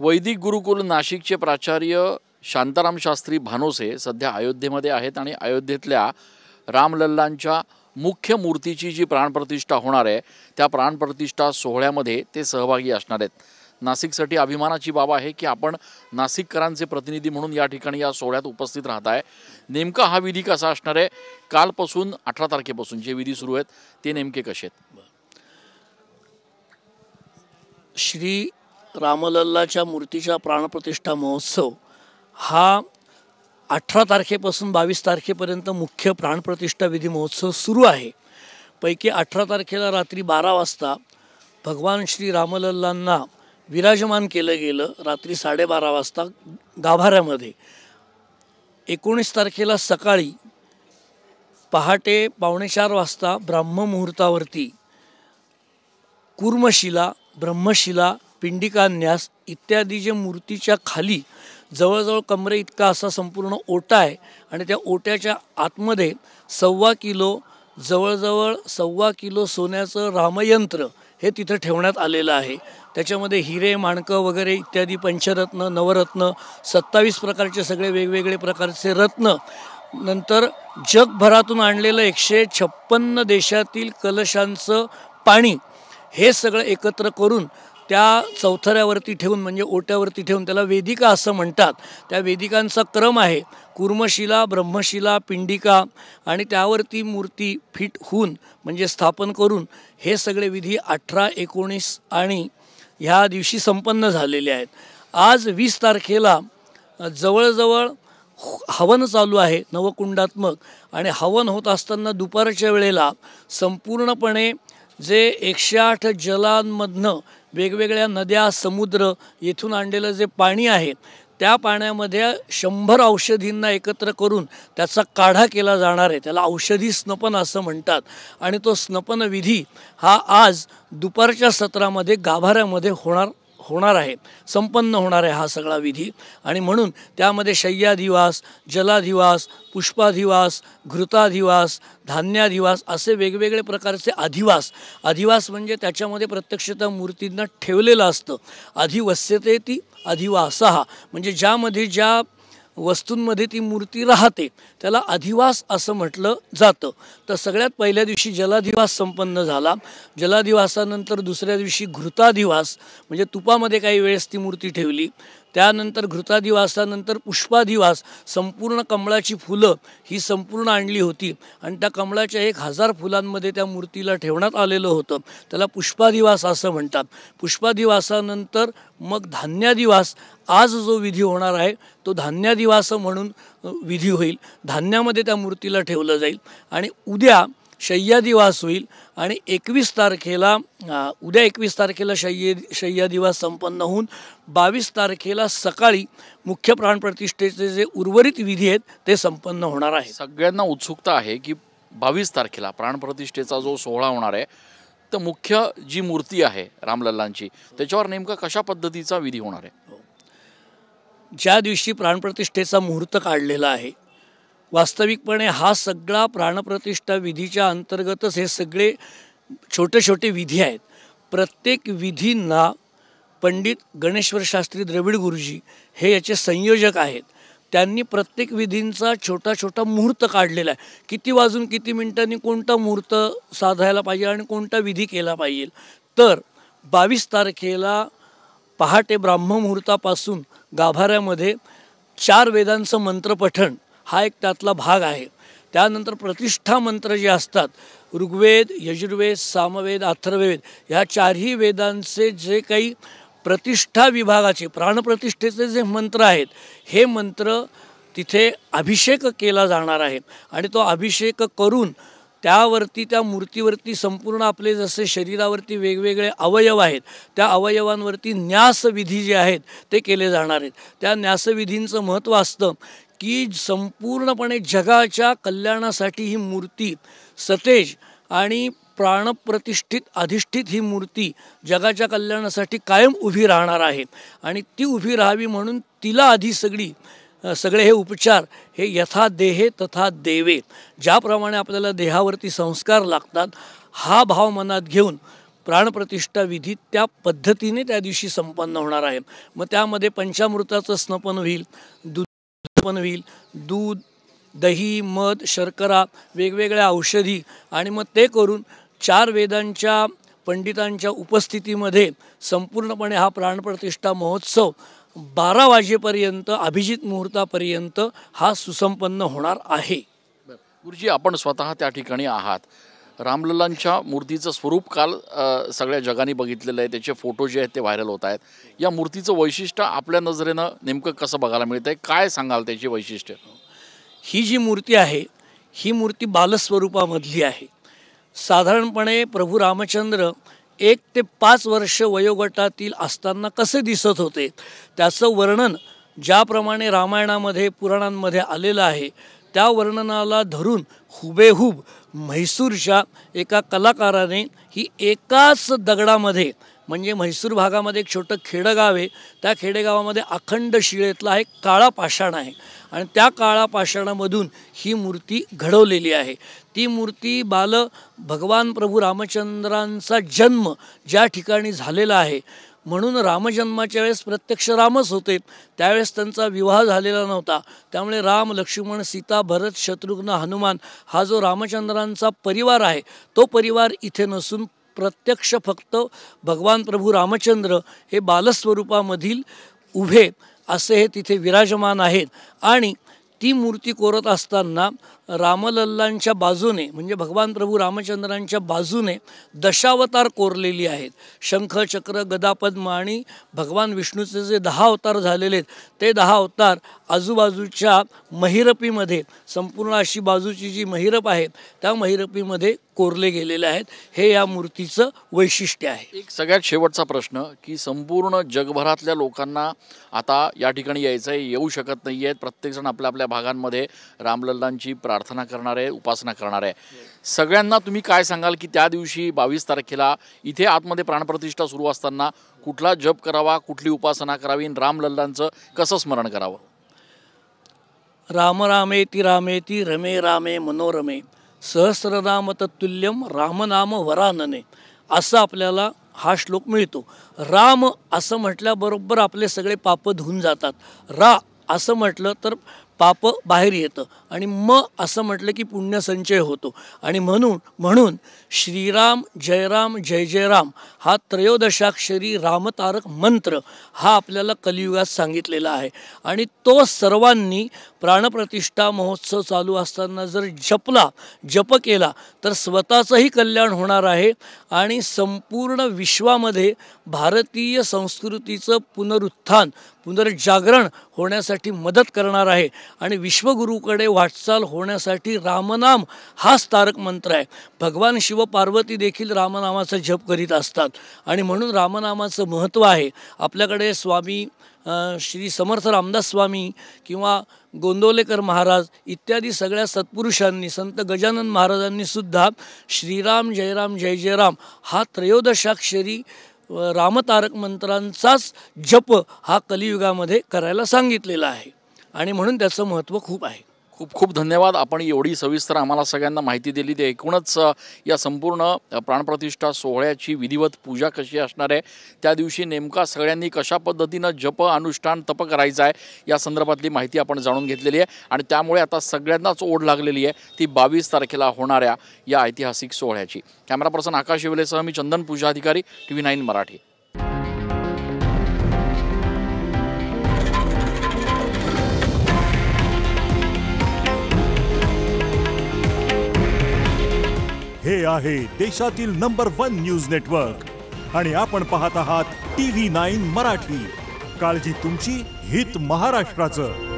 वैदिक गुरुकुल नाशिकचे प्राचार्य शांताराम शास्त्री भानोसे सध्या अयोध्येमध्ये आहेत आणि अयोध्येतल्या रामलल्लांच्या मुख्य मूर्तीची जी प्राणप्रतिष्ठा होणार आहे त्या प्राणप्रतिष्ठा सोहळ्यामध्ये ते सहभागी असणार आहेत। नाशिकसाठी अभिमानाची बाब आहे की आपण नाशिककरांचे प्रतिनिधी म्हणून या ठिकाणी या सोहळ्यात उपस्थित राहत आहे। नेमका हा विधी कसा असणार आहे, कालपासून 18 तारखेपासून जे विधी सुरू आहेत ते नेमके कसे आहेत? श्री रामलल्लाच्या मूर्तीचा प्राणप्रतिष्ठा महोत्सव हा 18 तारखेपासून 22 तारखेपर्यंत मुख्य प्राणप्रतिष्ठा विधी महोत्सव सुरू आहे। पैकी 18 तारखेला रात्री 12 वाजता भगवान श्री रामलल्लांना विराजमान केलं गेलं रात्री 12:30 वाजता गाभाऱ्यामध्ये। 19 तारखेला सकाळी पहाटे 3:45 वाजता ब्राह्ममुहूर्तावरती कूर्मशिला, ब्रह्मशिला, पिंडिकान्यास इत्यादी जे मूर्तीच्या खाली जवळजवळ कमरे इतका असा संपूर्ण ओटा आहे आणि त्या ओट्याच्या आतमध्ये 1.25 किलो जवळजवळ 1.25 किलो सोन्याचं रामयंत्र हे तिथं ठेवण्यात आलेलं आहे। त्याच्यामध्ये हिरे, माणकं वगैरे इत्यादी पंचरत्न, नवरत्न 27 प्रकारचे सगळे वेगवेगळे प्रकारचे रत्न, नंतर जगभरातून आणलेलं 156 देशातील कलशांचं पाणी हे सगळं एकत्र करून त्या चौथऱ्यावरती ठेवून म्हणजे ओट्यावरती ठेवून त्याला वेदिका असं म्हणतात। त्या वेदिकांचा क्रम आहे कूर्मशिला, ब्रह्मशिला, पिंडिका आणि त्यावरती मूर्ती फिट होऊन म्हणजे स्थापन करून हे सगळे विधी 18, 19 आणि ह्या दिवशी संपन्न झालेले आहेत। आज 20 तारखेला जवळजवळ हवन चालू आहे नवकुंडात्मक आणि हवन होत असताना दुपारच्या वेळेला संपूर्णपणे जे 108 जलांमधनं वेगवेगळ्या नद्या, समुद्र येथून आणलेलं जे पाणी आहे त्या पाण्यामध्ये 100 औषधींना एकत्र करून त्याचा काढा केला जाणार आहे। त्याला औषधी स्नपन असं म्हणतात आणि तो स्नपन विधी हा आज दुपारच्या सत्रामध्ये गाभाऱ्यामध्ये होणार आहे, संपन्न होणार आहे हा सगळा विधी। आणि म्हणून त्यामध्ये शय्याधिवास, जलाधिवास, पुष्पाधिवास, घृताधिवास, धान्याधिवास असे वेगवेगळे प्रकारचे अधिवास म्हणजे त्याच्यामध्ये प्रत्यक्षतः मूर्तींना ठेवलेलं असतं। अधिवस्यते ती अधिवासः म्हणजे ज्यामध्ये ज्या वस्तूंमध्ये ती मूर्ती राहते त्याला अधिवास असं म्हटलं जातं। तर सगळ्यात पहिल्या दिवशी जलाधिवास संपन्न झाला। जलाधिवासानंतर दुसऱ्या दिवशी घृताधिवास म्हणजे तुपामध्ये काही वेळेस ती मूर्ती ठेवली। त्यानंतर घृताधिवासानंतर पुष्पाधिवास, संपूर्ण कमळाची फुलं ही संपूर्ण आणली होती आणि त्या कमळाच्या 1000 फुलांमध्ये त्या मूर्तीला ठेवण्यात आलेलं होतं, त्याला पुष्पाधिवास असं म्हणतात। पुष्पाधिवासानंतर मग धान्याधिवास, आज जो विधी होणार आहे तो धान्याधिवास म्हणून विधी होईल। धान्यामध्ये त्या मूर्तीला ठेवलं जाईल आणि उद्या शय्याधिवास होईल आणि 21 तारखेला उद्या 21 तारखेला शय्याधिवास संपन्न होऊन 22 तारखेला सकाळी मुख्य प्राणप्रतिष्ठेचे जे उर्वरित विधी आहेत ते संपन्न होणार आहे। सगळ्यांना उत्सुकता आहे की 22 तारखेला प्राणप्रतिष्ठेचा जो सोहळा होणार आहे तर मुख्य जी मूर्ती आहे रामलल्लांची त्याच्यावर नेमका कशा पद्धतीचा विधी होणार आहे? ज्या दिवशी प्राणप्रतिष्ठेचा मुहूर्त काढलेला आहे वास्तविकपणे हा सगळा प्राणप्रतिष्ठा विधीच्या अंतर्गतच हे सगळे छोटे छोटे विधी आहेत। प्रत्येक विधींना पंडित गणेश्वर शास्त्री द्रविड गुरुजी हे याचे संयोजक आहेत। त्यांनी प्रत्येक विधींचा छोटा छोटा मुहूर्त काढलेला आहे, किती वाजून किती मिनिटांनी कोणता मुहूर्त साधायला पाहिजे आणि कोणता विधी केला पाहिजे। तर 22 तारखेला पहाटे ब्राह्ममुहूर्तापासून गाभाऱ्यामध्ये 4 वेदांचं मंत्रपठण हा एक त्यातला भाग आहे। त्यानंतर प्रतिष्ठा मंत्र जे असतात ऋग्वेद, यजुर्वेद, सामवेद, अथर्ववेद ह्या 4ही वेदांचे जे काही प्रतिष्ठा विभागाचे प्राणप्रतिष्ठेचे जे मंत्र आहेत हे मंत्र तिथे अभिषेक केला जाणार आहे आणि तो अभिषेक करून त्यावरती त्या मूर्तीवरती संपूर्ण आपले जसे शरीरावरती वेगवेगळे अवयव आहेत त्या अवयवांवरती न्यासविधी जे आहेत ते केले जाणार आहेत। त्या न्यासविधींचं महत्त्व असतं की संपूर्णपणे जगाच्या कल्याणासाठी ही मूर्ती सतेज आणि प्राणप्रतिष्ठित अधिष्ठित ही मूर्ती जगाच्या कल्याणासाठी कायम उभी राहणार आहे आणि ती उभी राहावी म्हणून तिला आधी सगळे हे उपचार हे यथा देहे तथा देवे, ज्याप्रमाणे आपल्याला देहावरती संस्कार लागतात हा भाव मनात घेऊन प्राणप्रतिष्ठा विधी त्या पद्धतीने त्या दिवशी संपन्न होणार आहे। मग त्यामध्ये पंचामृताचं स्नपन होईल, दूध होईल, दूध, दही, मध, शर्करा, वेगवेगळ्या औषधी आणि मग ते करून 4 वेदांच्या पंडितांच्या उपस्थितीमध्ये संपूर्णपणे हा प्राणप्रतिष्ठा महोत्सव 12 वाजेपर्यंत अभिजित मुहूर्तापर्यंत हा सुसंपन्न होणार आहे। गुरुजी, आपण स्वतः त्या ठिकाणी आहात। रामलल्लांच्या मूर्तीचं स्वरूप काल सगळ्या जगाने बघितलेलं आहे, त्याचे फोटो जे आहेत ते व्हायरल होत आहेत। या मूर्तीचं वैशिष्ट्य आपल्या नजरेनं नेमकं कसं बघायला मिळतं आहे, काय सांगाल त्याची वैशिष्ट्य? ही जी मूर्ती आहे ही मूर्ती बालस्वरूपामधली आहे। साधारणपणे प्रभू रामचंद्र 1 ते 5 वर्ष वयोगटातील असताना कसे दिसत होते त्याचं वर्णन ज्याप्रमाणे रामायणामध्ये पुराणांमध्ये आलेलं आहे त्या वर्णनाला धरून हुबेहूब म्हैसूरच्या एका कलाकाराने ही एकाच दगडामध्ये, म्हणजे म्हैसूर भागामध्ये एक छोटं खेडेगाव आहे, त्या खेडेगावामध्ये अखंड शिळेतला एक काळा पाषाण आहे आणि त्या काळा पाषाणामधून ही मूर्ती घडवलेली आहे। ती मूर्ती भगवान प्रभू रामचंद्रांचा जन्म ज्या ठिकाणी झालेला आहे, म्हणून रामजन्माच्या वेळेस प्रत्यक्ष रामच होते, त्यावेळेस त्यांचा विवाह झालेला नव्हता, त्यामुळे राम, लक्ष्मण, सीता, भरत, शत्रुघ्न, हनुमान हा जो रामचंद्रांचा परिवार आहे तो परिवार इथे नसून प्रत्यक्ष फक्त भगवान प्रभू रामचंद्र हे बालस्वरूपामधील उभे असे हे तिथे विराजमान आहेत। आणि ती मूर्ती कोरत असताना रामलल्लांच्या बाजूने, म्हणजे भगवान प्रभू रामचंद्रांच्या बाजूने दशावतार कोरलेली आहेत। शंख, चक्र, गदा, पद्म आणि भगवान विष्णूचे जे 10 अवतार झालेले आहेत ते 10 अवतार आजूबाजूच्या महिरपीमध्ये, संपूर्ण अशी बाजूची जी महिरप आहे त्या महिरपीमध्ये कोरले गेलेले आहेत। हे या मूर्तीचं वैशिष्ट्य आहे। एक सगळ्यात शेवटचा प्रश्न की संपूर्ण जगभरातल्या लोकांना आता या ठिकाणी यायचं आहे, येऊ शकत नाही आहेत, प्रत्येकजण आपल्या आपल्या भागांमध्ये रामलल्लांची प्रार्थना करणार आहे, उपासना करणार आहे। सगळ्यांना तुम्ही काय सांगाल की त्या दिवशी 22 तारखेला इथे आतमध्ये प्राणप्रतिष्ठा सुरू असताना कुठला जप करावा, कुठली उपासना करावी, रामलल्लांचं कसं स्मरण करावं? राम रामेति रामेति रमे रामे मनोरमे सहस्रनाम तत्तुल्यम रामनाम वरानने असं आपल्याला हा श्लोक मिळतो। राम असं म्हटल्याबरोबर आपले सगळे पाप धुवून जातात, रा असं म्हटलं तर पाप बाहेर येतं आणि म असं म्हटलं की पुण्यसंचय होतो। आणि म्हणून श्रीराम जयराम जय जयराम हा त्रयोदशाक्षरी रामतारक मंत्र हा आपल्याला कलियुगात सांगितलेला आहे आणि तो सर्वांनी प्राणप्रतिष्ठा महोत्सव चालू असताना जर जप केला तर स्वतःचंही कल्याण होणार आहे आणि संपूर्ण विश्वामध्ये भारतीय संस्कृतीचं पुनरुत्थान, पुनर्जागरण होण्यासाठी मदत करणार आहे आणि विश्वगुरूकडे वाटचाल होण्यासाठी रामनाम हाच तारक मंत्र आहे। भगवान शिव पार्वती देखील रामनामाचा जप करीत असतात आणि म्हणून रामनामाचं महत्त्व आहे। आपल्याकडे स्वामी श्री समर्थ रामदास स्वामी किंवा गोंदवलेकर महाराज इत्यादी सगळ्या सत्पुरुषांनी, संत गजानन महाराजांनी सुद्धा श्रीराम जयराम जय जयराम हा त्रयोदशाक्षरी रामतारक मंत्रांचाच जप हा कलियुगामध्ये करायला सांगितलेला आहे आणि म्हणून त्याचं महत्त्व खूप आहे। खूप खूप धन्यवाद। आपण एवढी सविस्तर आम्हाला सगळ्यांना माहिती दिली। ते एकूणच या संपूर्ण प्राणप्रतिष्ठा सोहळ्याची विधिवत पूजा कशी असणार आहे, त्या दिवशी नेमका सगळ्यांनी कशा पद्धतीनं जप, अनुष्ठान, तप करायचं आहे या संदर्भातली माहिती आपण जाणून घेतलेली आहे आणि त्यामुळे आता सगळ्यांनाच ओढ लागलेली आहे ती 22 तारखेला होणाऱ्या या ऐतिहासिक सोहळ्याची। कॅमेरा पर्सन आकाश येवलेसह मी चंदन पूजा अधिकारी, TV9 मराठी। हे आहे देशातील नंबर 1 न्यूज नेटवर्क आणि आपण पाहत आहात TV9 मराठी। काळजी तुमची, हित महाराष्ट्राचं।